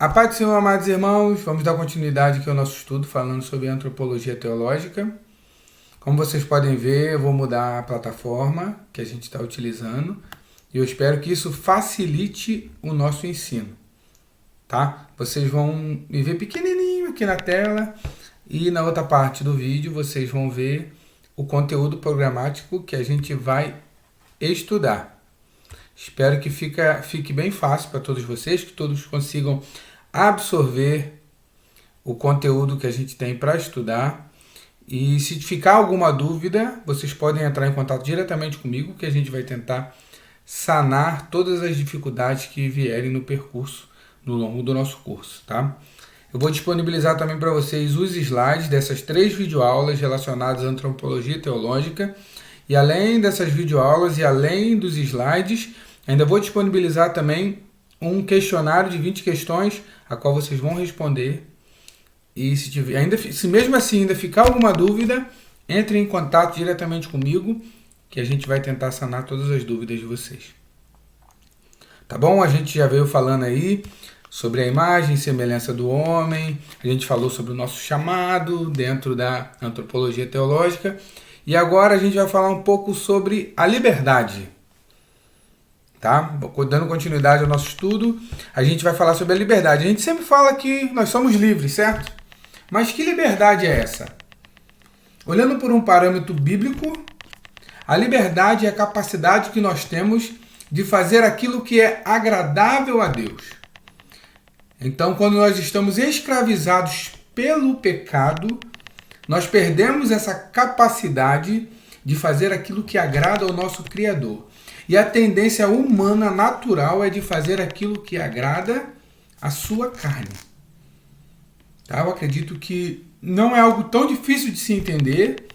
A paz do Senhor, amados irmãos, vamos dar continuidade aqui ao nosso estudo falando sobre antropologia teológica. Como vocês podem ver, eu vou mudar a plataforma que a gente está utilizando e eu espero que isso facilite o nosso ensino, tá? Vocês vão me ver pequenininho aqui na tela e na outra parte do vídeo vocês vão ver o conteúdo programático que a gente vai estudar. Espero que fique bem fácil para todos vocês, que todos consigam absorver o conteúdo que a gente tem para estudar. E se ficar alguma dúvida, vocês podem entrar em contato diretamente comigo, que a gente vai tentar sanar todas as dificuldades que vierem no percurso, no longo do nosso curso, tá? Eu vou disponibilizar também para vocês os slides dessas 3 videoaulas relacionadas à antropologia teológica. E além dessas videoaulas e além dos slides, ainda vou disponibilizar também um questionário de 20 questões, a qual vocês vão responder. E se mesmo assim ainda ficar alguma dúvida, entre em contato diretamente comigo, que a gente vai tentar sanar todas as dúvidas de vocês. Tá bom? A gente já veio falando aí sobre a imagem e semelhança do homem, a gente falou sobre o nosso chamado dentro da antropologia teológica, e agora a gente vai falar um pouco sobre a liberdade. Tá? Dando continuidade ao nosso estudo, a gente vai falar sobre a liberdade. A gente sempre fala que nós somos livres, certo? Mas que liberdade é essa? Olhando por um parâmetro bíblico, a liberdade é a capacidade que nós temos de fazer aquilo que é agradável a Deus. Então, quando nós estamos escravizados pelo pecado, nós perdemos essa capacidade de fazer aquilo que agrada ao nosso Criador. E a tendência humana natural é de fazer aquilo que agrada a sua carne. Tá? Eu acredito que não é algo tão difícil de se entender,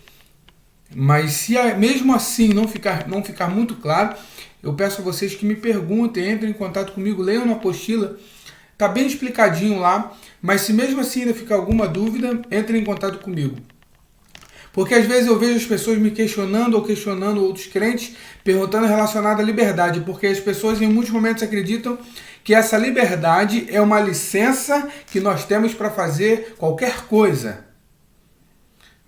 mas se mesmo assim não ficar muito claro, eu peço a vocês que me perguntem, entrem em contato comigo, leiam na apostila, está bem explicadinho lá, mas se mesmo assim ainda ficar alguma dúvida, entrem em contato comigo. Porque às vezes eu vejo as pessoas me questionando ou questionando outros crentes, perguntando relacionado à liberdade, porque as pessoas em muitos momentos acreditam que essa liberdade é uma licença que nós temos para fazer qualquer coisa.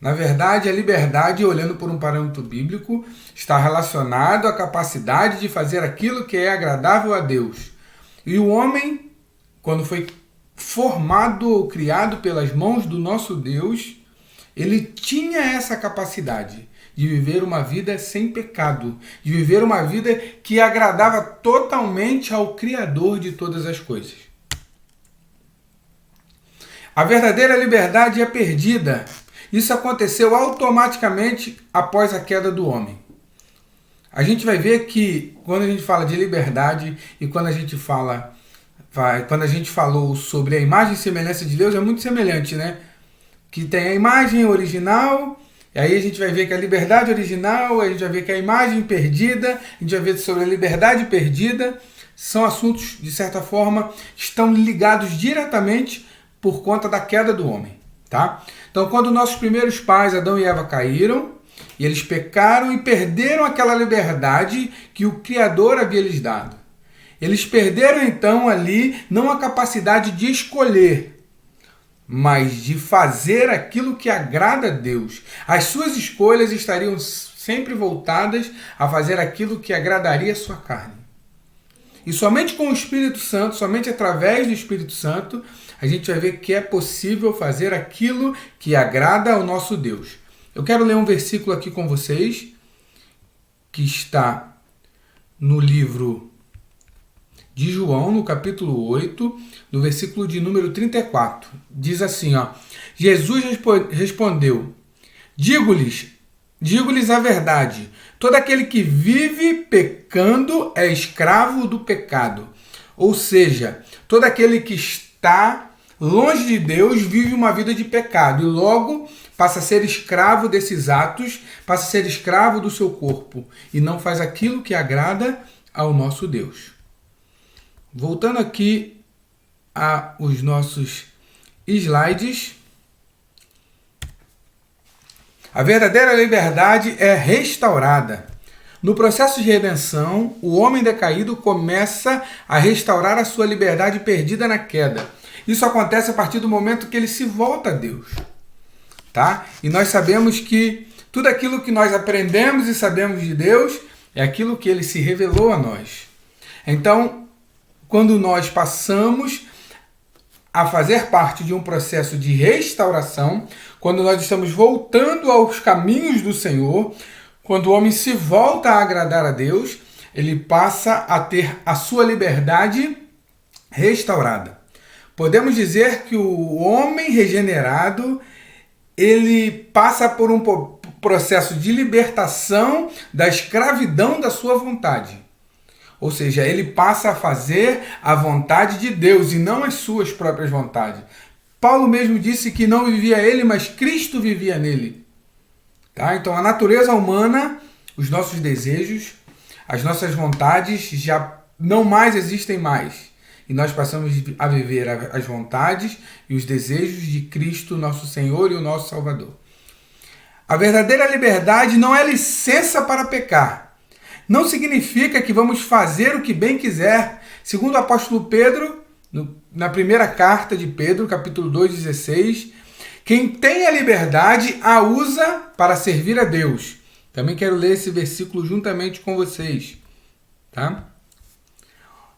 Na verdade, a liberdade, olhando por um parâmetro bíblico, está relacionado à capacidade de fazer aquilo que é agradável a Deus. E o homem, quando foi formado ou criado pelas mãos do nosso Deus, ele tinha essa capacidade de viver uma vida sem pecado, de viver uma vida que agradava totalmente ao Criador de todas as coisas. A verdadeira liberdade é perdida. Isso aconteceu automaticamente após a queda do homem. A gente vai ver que quando a gente fala de liberdade e quando a gente falou sobre a imagem e semelhança de Deus, é muito semelhante, né? Que tem a imagem original, e aí a gente vai ver que a liberdade original, a gente vai ver que a imagem perdida, a gente vai ver sobre a liberdade perdida, são assuntos, de certa forma, estão ligados diretamente por conta da queda do homem. Tá? Então, quando nossos primeiros pais, Adão e Eva, caíram, e eles pecaram e perderam aquela liberdade que o Criador havia lhes dado. Eles perderam, então, ali, não a capacidade de escolher, mas de fazer aquilo que agrada a Deus. As suas escolhas estariam sempre voltadas a fazer aquilo que agradaria a sua carne. E somente com o Espírito Santo, somente através do Espírito Santo, a gente vai ver que é possível fazer aquilo que agrada ao nosso Deus. Eu quero ler um versículo aqui com vocês, que está no livro de João, no capítulo 8, no versículo de número 34. Diz assim, ó: Jesus respondeu: Digo-lhes a verdade, todo aquele que vive pecando é escravo do pecado. Ou seja, todo aquele que está longe de Deus vive uma vida de pecado e logo passa a ser escravo desses atos, passa a ser escravo do seu corpo e não faz aquilo que agrada ao nosso Deus. Voltando aqui aos nossos slides, a verdadeira liberdade é restaurada. No processo de redenção, o homem decaído começa a restaurar a sua liberdade perdida na queda. Isso acontece a partir do momento que ele se volta a Deus. Tá? E nós sabemos que tudo aquilo que nós aprendemos e sabemos de Deus é aquilo que ele se revelou a nós. Então, quando nós passamos a fazer parte de um processo de restauração, quando nós estamos voltando aos caminhos do Senhor, quando o homem se volta a agradar a Deus, ele passa a ter a sua liberdade restaurada. Podemos dizer que o homem regenerado, ele passa por um processo de libertação da escravidão da sua vontade. Ou seja, ele passa a fazer a vontade de Deus e não as suas próprias vontades. Paulo mesmo disse que não vivia ele, mas Cristo vivia nele. Tá? Então a natureza humana, os nossos desejos, as nossas vontades já não mais existem mais. E nós passamos a viver as vontades e os desejos de Cristo, nosso Senhor e o nosso Salvador. A verdadeira liberdade não é licença para pecar. Não significa que vamos fazer o que bem quiser. Segundo o apóstolo Pedro, na primeira carta de Pedro, capítulo 2, 16, quem tem a liberdade a usa para servir a Deus. Também quero ler esse versículo juntamente com vocês. Tá?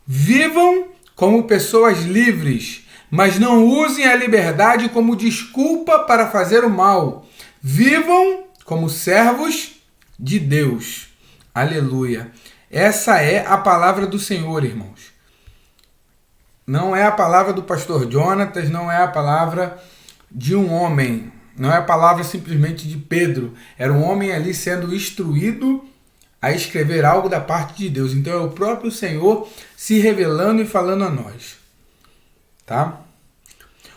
Vivam como pessoas livres, mas não usem a liberdade como desculpa para fazer o mal. Vivam como servos de Deus. Aleluia. Essa é a palavra do Senhor, irmãos. Não é a palavra do pastor Jonatas, não é a palavra de um homem, não é a palavra simplesmente de Pedro. Era um homem ali sendo instruído a escrever algo da parte de Deus. Então é o próprio Senhor se revelando e falando a nós. Tá?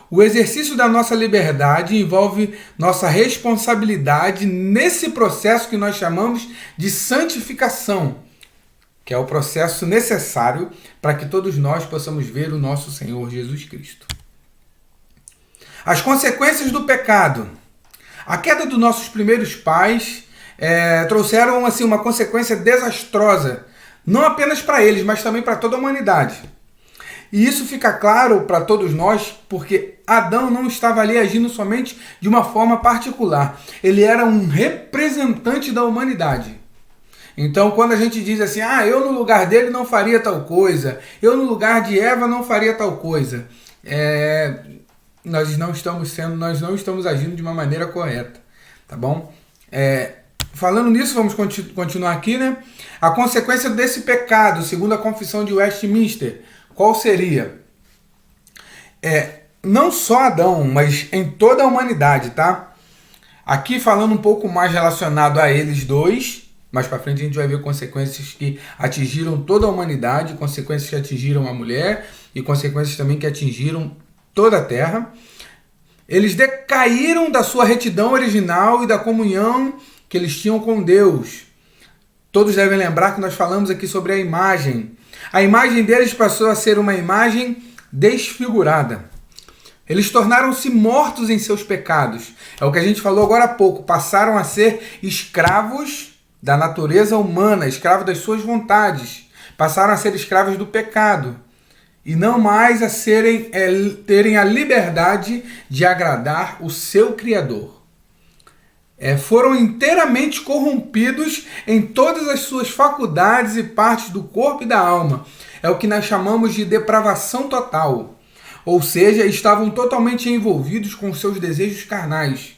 O exercício da nossa liberdade envolve nossa responsabilidade nesse processo que nós chamamos de santificação, que é o processo necessário para que todos nós possamos ver o nosso Senhor Jesus Cristo. As consequências do pecado. A queda dos nossos primeiros pais trouxeram assim, uma consequência desastrosa, não apenas para eles, mas também para toda a humanidade. E isso fica claro para todos nós porque Adão não estava ali agindo somente de uma forma particular. Ele era um representante da humanidade. Então, quando a gente diz assim, eu no lugar dele não faria tal coisa, eu no lugar de Eva não faria tal coisa, nós não estamos agindo de uma maneira correta, tá bom? Falando nisso, vamos continuar aqui, né? A consequência desse pecado, segundo a Confissão de Westminster, qual seria? Não só Adão, mas em toda a humanidade, tá? Aqui falando um pouco mais relacionado a eles dois, mais para frente a gente vai ver consequências que atingiram toda a humanidade, consequências que atingiram a mulher e consequências também que atingiram toda a terra. Eles decaíram da sua retidão original e da comunhão que eles tinham com Deus. Todos devem lembrar que nós falamos aqui sobre a imagem. A imagem deles passou a ser uma imagem desfigurada. Eles tornaram-se mortos em seus pecados. É o que a gente falou agora há pouco. Passaram a ser escravos da natureza humana, escravos das suas vontades. Passaram a ser escravos do pecado. E não mais a terem a liberdade de agradar o seu Criador. Foram inteiramente corrompidos em todas as suas faculdades e partes do corpo e da alma. É o que nós chamamos de depravação total. Ou seja, estavam totalmente envolvidos com seus desejos carnais.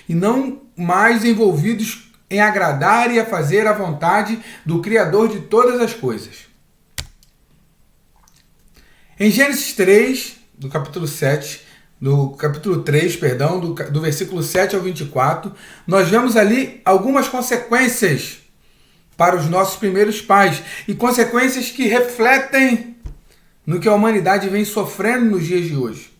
E não mais envolvidos em agradar e a fazer a vontade do Criador de todas as coisas. Em Gênesis 3, do capítulo 3, do versículo 7 ao 24, nós vemos ali algumas consequências para os nossos primeiros pais e consequências que refletem no que a humanidade vem sofrendo nos dias de hoje,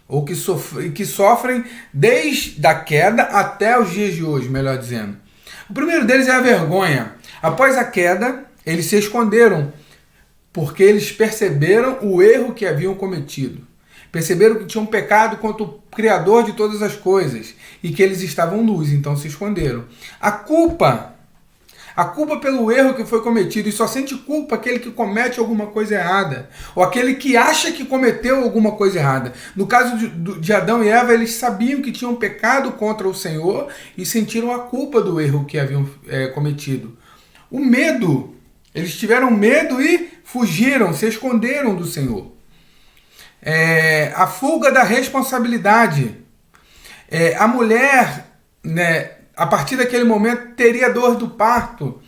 ou que sofrem desde a queda até os dias de hoje, melhor dizendo. O primeiro deles é a vergonha. Após a queda, eles se esconderam, porque eles perceberam o erro que haviam cometido. Perceberam que tinham pecado contra o Criador de todas as coisas e que eles estavam nus, então se esconderam. A culpa A culpa pelo erro que foi cometido, e só sente culpa aquele que comete alguma coisa errada, ou aquele que acha que cometeu alguma coisa errada. No caso de Adão e Eva, eles sabiam que tinham pecado contra o Senhor e sentiram a culpa do erro que haviam cometido. O medo, eles tiveram medo e fugiram, se esconderam do Senhor. A fuga da responsabilidade. A mulher, né, a partir daquele momento, teria dor do parto.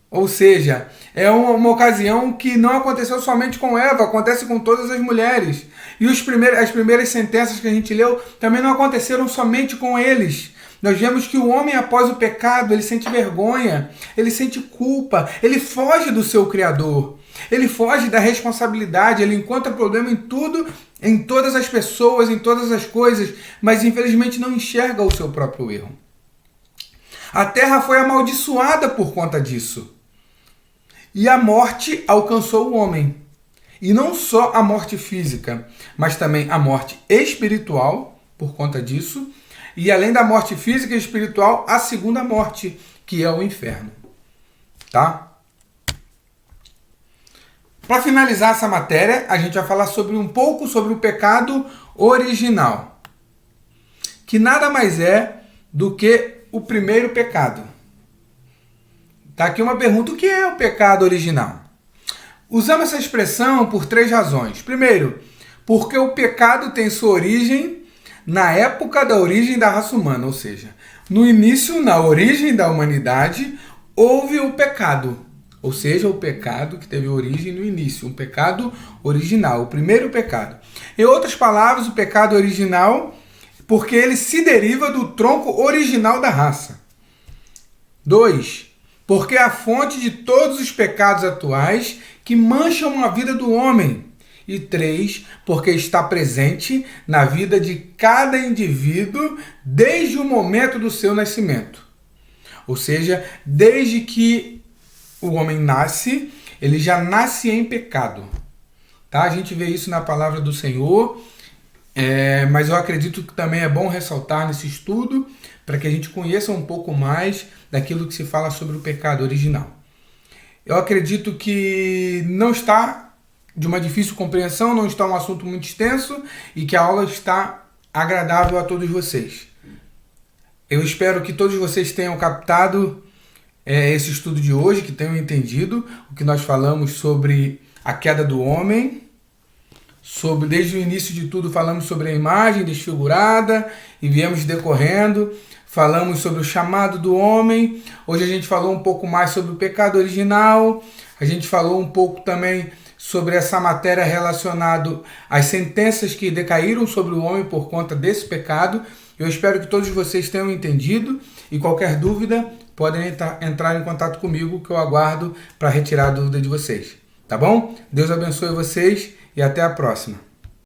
Ou seja, é uma ocasião que não aconteceu somente com Eva, acontece com todas as mulheres. E as primeiras sentenças que a gente leu também não aconteceram somente com eles. Nós vemos que o homem, após o pecado, ele sente vergonha, ele sente culpa, ele foge do seu Criador, ele foge da responsabilidade, ele encontra problema em tudo, em todas as pessoas, em todas as coisas, mas infelizmente não enxerga o seu próprio erro. A terra foi amaldiçoada por conta disso. E a morte alcançou o homem. E não só a morte física, mas também a morte espiritual por conta disso. E além da morte física e espiritual, a segunda morte, que é o inferno. Tá? Para finalizar essa matéria, a gente vai falar um pouco sobre o pecado original. Que nada mais é do que o primeiro pecado. Tá aqui uma pergunta: o que é o pecado original? Usamos essa expressão por 3 razões. Primeiro, porque o pecado tem sua origem na época da origem da raça humana, ou seja, no início, na origem da humanidade, houve o pecado. Ou seja, o pecado que teve origem no início, um pecado original, o primeiro pecado. Em outras palavras, o pecado original, porque ele se deriva do tronco original da raça. 2. Porque é a fonte de todos os pecados atuais que mancham a vida do homem. E 3. Porque está presente na vida de cada indivíduo desde o momento do seu nascimento. Ou seja, desde que o homem nasce, ele já nasce em pecado. Tá? A gente vê isso na palavra do Senhor. Mas eu acredito que também é bom ressaltar nesse estudo para que a gente conheça um pouco mais daquilo que se fala sobre o pecado original. Eu acredito que não está de uma difícil compreensão, não está um assunto muito extenso e que a aula está agradável a todos vocês. Eu espero que todos vocês tenham captado esse estudo de hoje, que tenham entendido o que nós falamos sobre a queda do homem. Desde o início de tudo falamos sobre a imagem desfigurada e viemos decorrendo, falamos sobre o chamado do homem. Hoje a gente falou um pouco mais sobre o pecado original, a gente falou um pouco também sobre essa matéria relacionada às sentenças que decaíram sobre o homem por conta desse pecado. Eu espero que todos vocês tenham entendido e qualquer dúvida podem entrar em contato comigo, que eu aguardo para retirar a dúvida de vocês. Tá bom? Deus abençoe vocês e até a próxima.